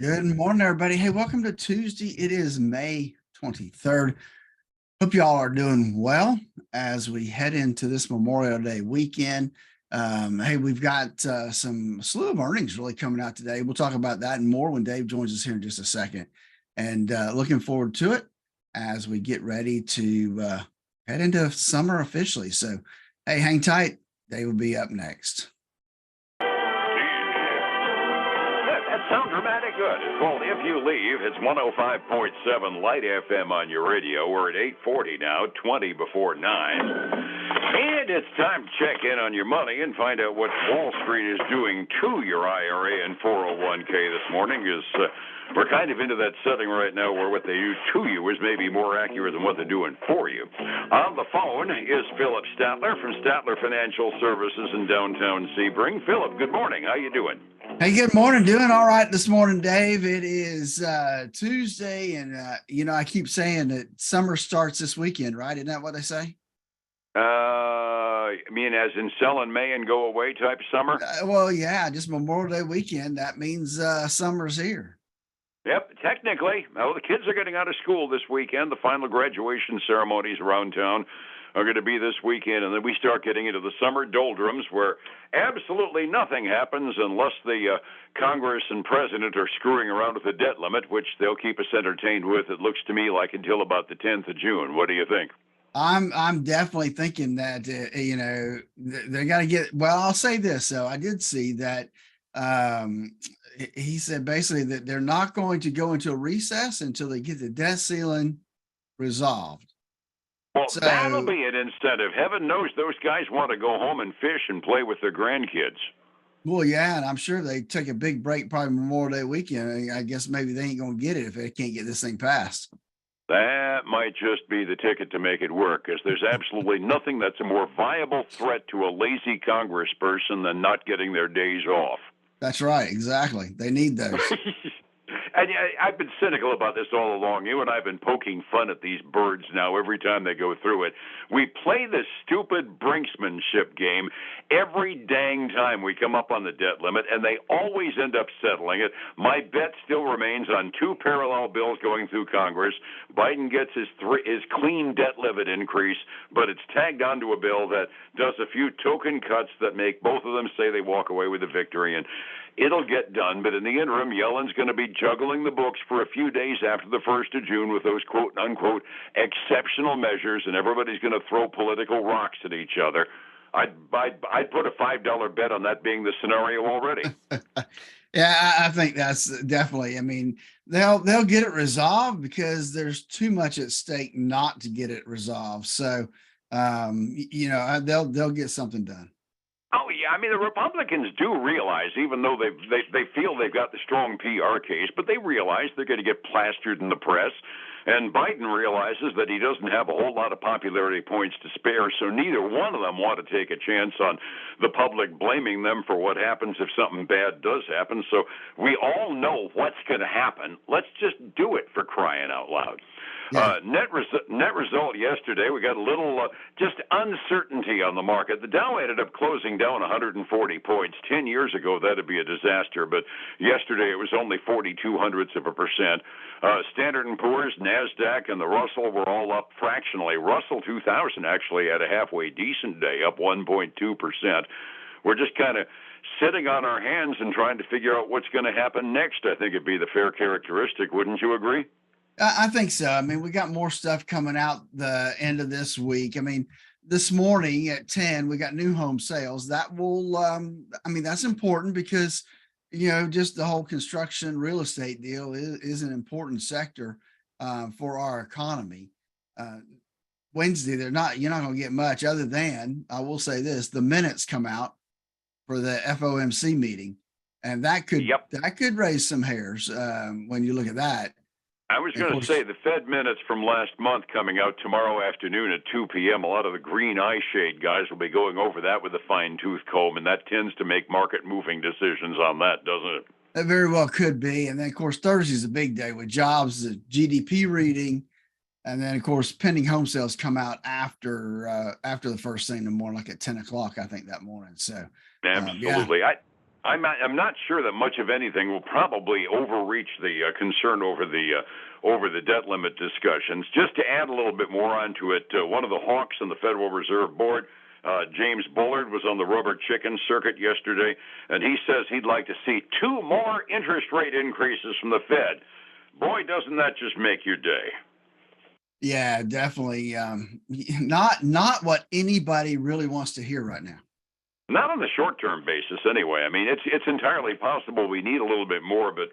Good morning, everybody. Hey, welcome to Tuesday. It is May 23rd. Hope y'all are doing well as we head into this Memorial Day weekend. Hey, we've got some slew of earnings really coming out today. We'll talk about that and more when Dave joins us here in just a second. And looking forward to it as we get ready to head into summer officially. So, hey, hang tight. Dave will be up next. That sounds dramatic good. It's called If You Leave. It's 105.7 Light FM on your radio. We're at 8:40 now, 20 before 9. And it's time to check in on your money and find out what Wall Street is doing to your IRA and 401k this morning. We're kind of into that setting right now where what they do to you is maybe more accurate than what they're doing for you. On the phone is Phillip Statler from Statler Financial Services in downtown Sebring. Phillip, good morning. How you doing? Hey, good morning. Doing all right this morning, Dave. It is Tuesday, and I keep saying that summer starts this weekend, right? Isn't that what they say? I mean, as in sell in May and go away type summer? Well, yeah, just Memorial Day weekend. That means summer's here. Yep, technically. Well, the kids are getting out of school this weekend. The final graduation ceremonies around town are going to be this weekend, and then we start getting into the summer doldrums where absolutely nothing happens unless the Congress and President are screwing around with the debt limit, which they'll keep us entertained with, it looks to me like, until about the 10th of June. What do you think? I'm definitely thinking that they got to get. Well, I'll say this though. I did see that he said basically that they're not going to go into a recess until they get the debt ceiling resolved. Well, that'll be an incentive. Heaven knows those guys want to go home and fish and play with their grandkids. Well, yeah, and I'm sure they take a big break probably Memorial Day weekend. I guess maybe they ain't going to get it if they can't get this thing passed. That might just be the ticket to make it work, because there's absolutely nothing that's a more viable threat to a lazy congressperson than not getting their days off. That's right. Exactly. They need those. And I've been cynical about this all along. You and I have been poking fun at these birds now every time they go through it. We play this stupid brinksmanship game every dang time we come up on the debt limit, and they always end up settling it. My bet still remains on two parallel bills going through Congress. Biden gets his clean debt limit increase, but it's tagged onto a bill that does a few token cuts that make both of them say they walk away with a victory. And it'll get done, but in the interim, Yellen's going to be juggling the books for a few days after the 1st of June with those quote-unquote exceptional measures, and everybody's going to throw political rocks at each other. I'd put a $5 bet on that being the scenario already. Yeah, I think that's definitely. I mean, they'll get it resolved because there's too much at stake not to get it resolved. So, they'll get something done. Oh, yeah. I mean, the Republicans do realize, even though they feel they've got the strong PR case, but they realize they're going to get plastered in the press. And Biden realizes that he doesn't have a whole lot of popularity points to spare, so neither one of them want to take a chance on the public blaming them for what happens if something bad does happen. So we all know what's going to happen. Let's just do it, for crying out loud. Yeah. Net result yesterday, we got a little just uncertainty on the market. The Dow ended up closing down 140 points. 10 years ago, that'd be a disaster, but yesterday it was only 0.42%. Standard & Poor's, NASDAQ, and the Russell were all up fractionally. Russell 2000 actually had a halfway decent day, up 1.2%. We're just kind of sitting on our hands and trying to figure out what's going to happen next. I think it'd be the fair characteristic. Wouldn't you agree? I think so. I mean, we got more stuff coming out the end of this week. I mean, this morning at 10, we got new home sales. That will, that's important because, just the whole construction real estate deal is an important sector for our economy. Wednesday, you're not going to get much other than, I will say this, the minutes come out for the FOMC meeting, and that could raise some hairs when you look at that. I was going to say the Fed minutes from last month coming out tomorrow afternoon at 2 p.m. A lot of the green eye shade guys will be going over that with a fine-tooth comb, and that tends to make market-moving decisions on that, doesn't it? That very well could be. And then, of course, Thursday's a big day with jobs, the GDP reading, and then, of course, pending home sales come out after the first thing in the morning, like at 10 o'clock, I think, that morning. So, absolutely. I'm not sure that much of anything will probably overreach the concern over the debt limit discussions. Just to add a little bit more onto it, one of the hawks on the Federal Reserve Board, James Bullard, was on the rubber chicken circuit yesterday, and he says he'd like to see 2 more interest rate increases from the Fed. Boy, doesn't that just make your day? Yeah, definitely. Not what anybody really wants to hear right now. Not on the short-term basis, anyway. I mean, it's entirely possible we need a little bit more, but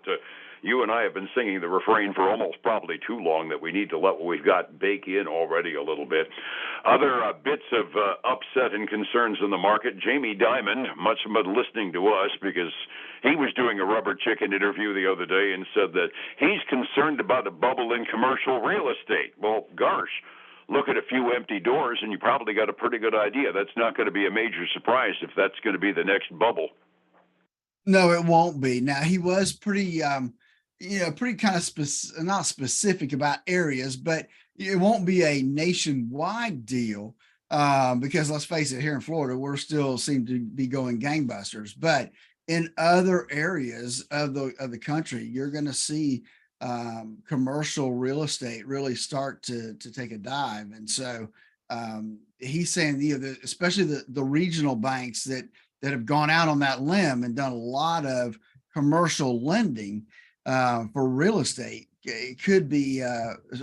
you and I have been singing the refrain for almost probably too long that we need to let what we've got bake in already a little bit. Other bits of upset and concerns in the market. Jamie Dimon, much about listening to us because he was doing a rubber chicken interview the other day and said that he's concerned about a bubble in commercial real estate. Well, gosh. Look at a few empty doors, and you probably got a pretty good idea. That's not going to be a major surprise if that's going to be the next bubble. No, it won't be. Now he was pretty, pretty kind of not specific about areas, but it won't be a nationwide deal because let's face it, here in Florida, we're still seem to be going gangbusters. But in other areas of the country, you're going to see commercial real estate really start to take a dive. And so he's saying, especially the regional banks that have gone out on that limb and done a lot of commercial lending for real estate, it could be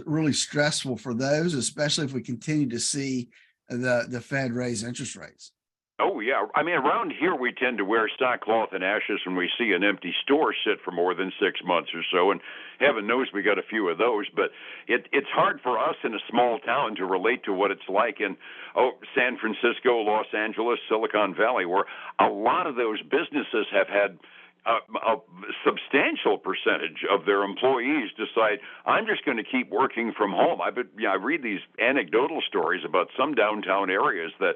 really stressful for those, especially if we continue to see the Fed raise interest rates. Oh, yeah. I mean, around here, we tend to wear sackcloth and ashes when we see an empty store sit for more than 6 months or so. And heaven knows we got a few of those. But it's hard for us in a small town to relate to what it's like in San Francisco, Los Angeles, Silicon Valley, where a lot of those businesses have had a substantial percentage of their employees decide, I'm just going to keep working from home. I read these anecdotal stories about some downtown areas that,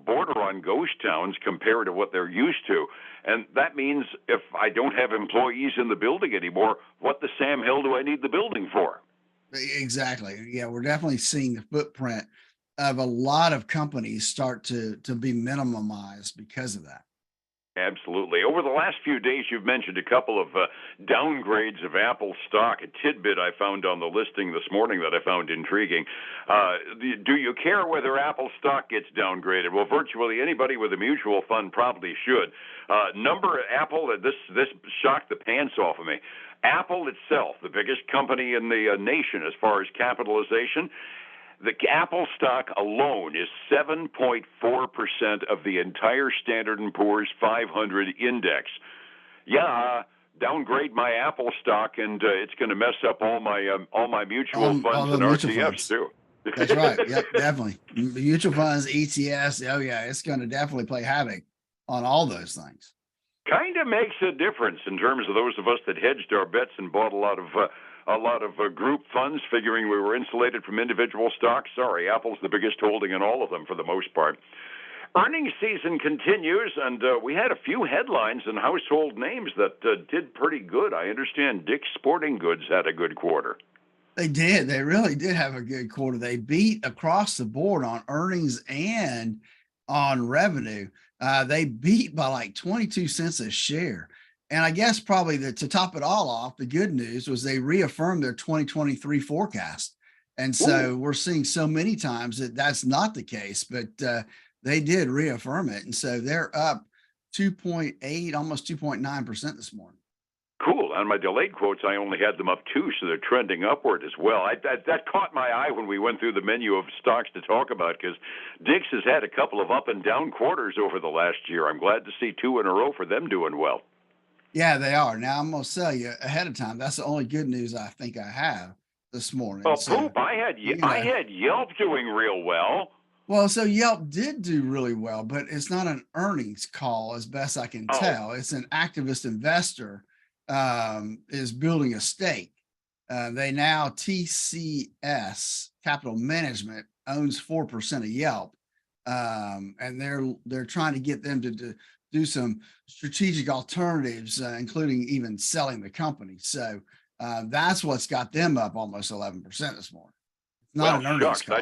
border on ghost towns compared to what they're used to. And that means if I don't have employees in the building anymore, what the Sam Hill do I need the building for? Exactly. Yeah, we're definitely seeing the footprint of a lot of companies start to be minimized because of that. Absolutely. Over the last few days, you've mentioned a couple of downgrades of Apple stock. A tidbit I found on the listing this morning that I found intriguing. Do you care whether Apple stock gets downgraded? Well, virtually anybody with a mutual fund probably should. Apple, this shocked the pants off of me. Apple itself, the biggest company in the nation as far as capitalization, the Apple stock alone is 7.4% of the entire Standard & Poor's 500 index. Yeah, downgrade my Apple stock, and it's going to mess up all my mutual funds and RTFs too. That's right. Yep, definitely. Mutual funds, ETFs. Oh yeah, it's going to definitely play havoc on all those things. Kind of makes a difference in terms of those of us that hedged our bets and bought a lot of group funds, figuring we were insulated from individual stocks. Sorry, Apple's the biggest holding in all of them for the most part. Earnings season continues, and we had a few headlines and household names that did pretty good. I understand Dick's Sporting Goods had a good quarter. They did. They really did have a good quarter. They beat across the board on earnings and on revenue. They beat by like 22 cents a share. And I guess probably to top it all off, the good news was they reaffirmed their 2023 forecast. And so we're seeing so many times that that's not the case, but they did reaffirm it. And so they're up 2.8, almost 2.9% this morning. Cool. On my delayed quotes, I only had them up 2, so they're trending upward as well. That caught my eye when we went through the menu of stocks to talk about, because Dick's has had a couple of up and down quarters over the last year. I'm glad to see 2 in a row for them doing well. Yeah, they are. Now I'm going to tell you ahead of time. That's the only good news I think I have this morning. Well, Poop, I had Yelp doing real well. Well, so Yelp did do really well, but it's not an earnings call as best I can tell. It's an activist investor is building a stake. They now, TCS Capital Management owns 4% of Yelp. And they're trying to get them to do some strategic alternatives, including even selling the company. So that's what's got them up almost 11% this morning. It's not an earnings call.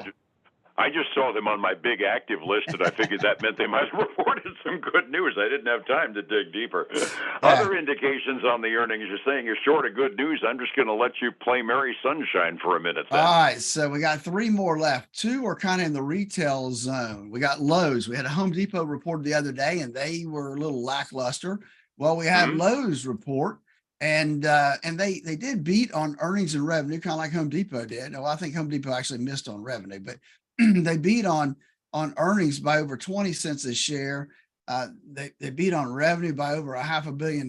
I just saw them on my big active list, and I figured that meant they might have reported some good news. I didn't have time to dig deeper. Yeah. Other indications on the earnings, you're saying you're short of good news. I'm just going to let you play Mary Sunshine for a minute then. All right, so we got three more left. Two are kind of in the retail zone. We got Lowe's. We had a Home Depot report the other day, and they were a little lackluster. Well, we had Lowe's report, and they did beat on earnings and revenue, kind of like Home Depot did. Well, I think Home Depot actually missed on revenue, but they beat on earnings by over 20 cents a share. They beat on revenue by over $500 million,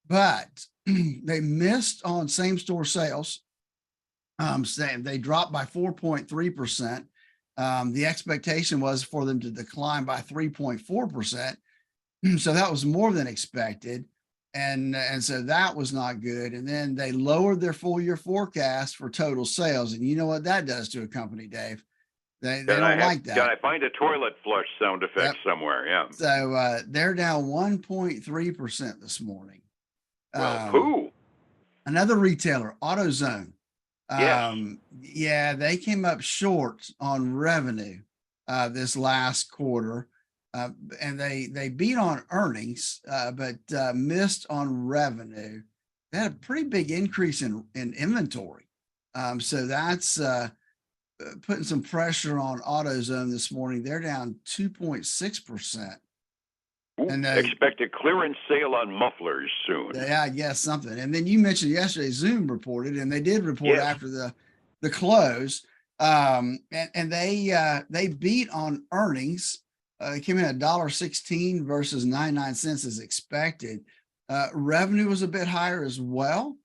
but they missed on same store sales. Saying they dropped by 4.3%. The expectation was for them to decline by 3.4%. So that was more than expected. And so that was not good. And then they lowered their full year forecast for total sales. And you know what that does to a company, Dave? They don't like that. Can I find a toilet flush sound effect somewhere? Yeah. So they're down 1.3% this morning. Well, who? Another retailer, AutoZone. Yes. Yeah, they came up short on revenue this last quarter, and they beat on earnings, but missed on revenue. They had a pretty big increase in inventory, so that's putting some pressure on AutoZone this morning. They're down 2.6%. And expect a clearance sale on mufflers soon. Yeah, I guess something. And then you mentioned yesterday Zoom reported, and they did report after the close. And they beat on earnings. It came in at $1.16 versus 99 cents as expected. Revenue was a bit higher as well.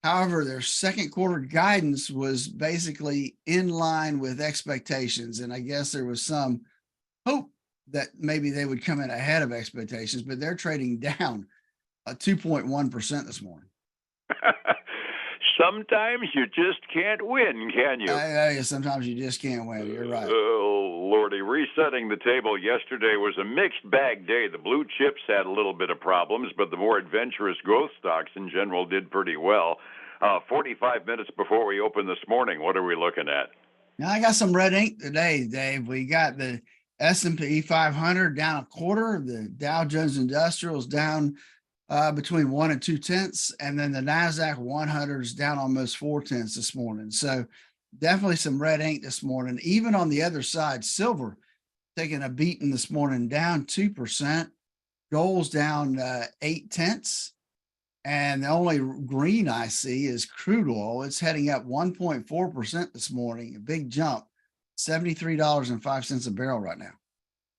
However, their second quarter guidance was basically in line with expectations. And I guess there was some hope that maybe they would come in ahead of expectations, but they're trading down 2.1% this morning. Sometimes you just can't win, can you? Sometimes you just can't win. You're right. Oh, Lordy. Resetting the table yesterday was a mixed bag day. The blue chips had a little bit of problems, but the more adventurous growth stocks in general did pretty well. 45 minutes before we open this morning, what are we looking at? Now, I got some red ink today, Dave. We got the S&P 500 down a quarter. The Dow Jones Industrial is down between 1 and 2/10, and then the NASDAQ 100 is down almost 4/10 this morning. So definitely some red ink this morning. Even on the other side, silver taking a beating this morning, down 2%. Gold's down 8/10. And the only green I see is crude oil. It's heading up 1.4% this morning, a big jump, $73.05 a barrel right now.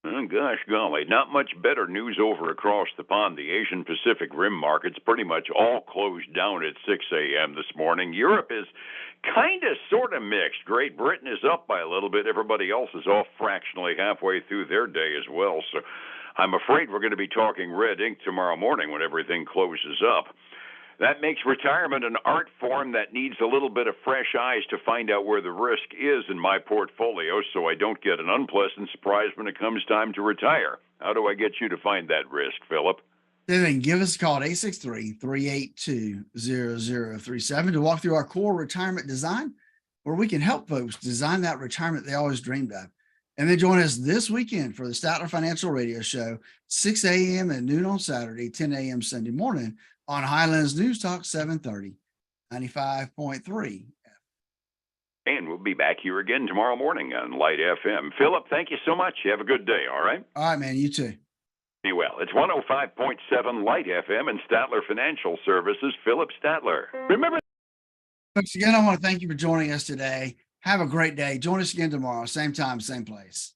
Oh, gosh golly, not much better news over across the pond. The Asian Pacific Rim markets pretty much all closed down at 6 a.m. this morning. Europe is kind of sort of mixed. Great Britain is up by a little bit. Everybody else is off fractionally halfway through their day as well. So I'm afraid we're going to be talking red ink tomorrow morning when everything closes up. That makes retirement an art form that needs a little bit of fresh eyes to find out where the risk is in my portfolio so I don't get an unpleasant surprise when it comes time to retire. How do I get you to find that risk, Phillip? Then give us a call at 863-382-0037 to walk through our core retirement design, where we can help folks design that retirement they always dreamed of. And then join us this weekend for the Statler Financial Radio Show, 6 a.m. and noon on Saturday, 10 a.m. Sunday morning on Highlands News Talk 730, 95.3. And we'll be back here again tomorrow morning on Light FM. Phillip, thank you so much. You have a good day, all right? All right, man. You too. Be well. It's 105.7 Light FM and Statler Financial Services, Phillip Statler. Remember, folks, again, I want to thank you for joining us today. Have a great day. Join us again tomorrow, same time, same place.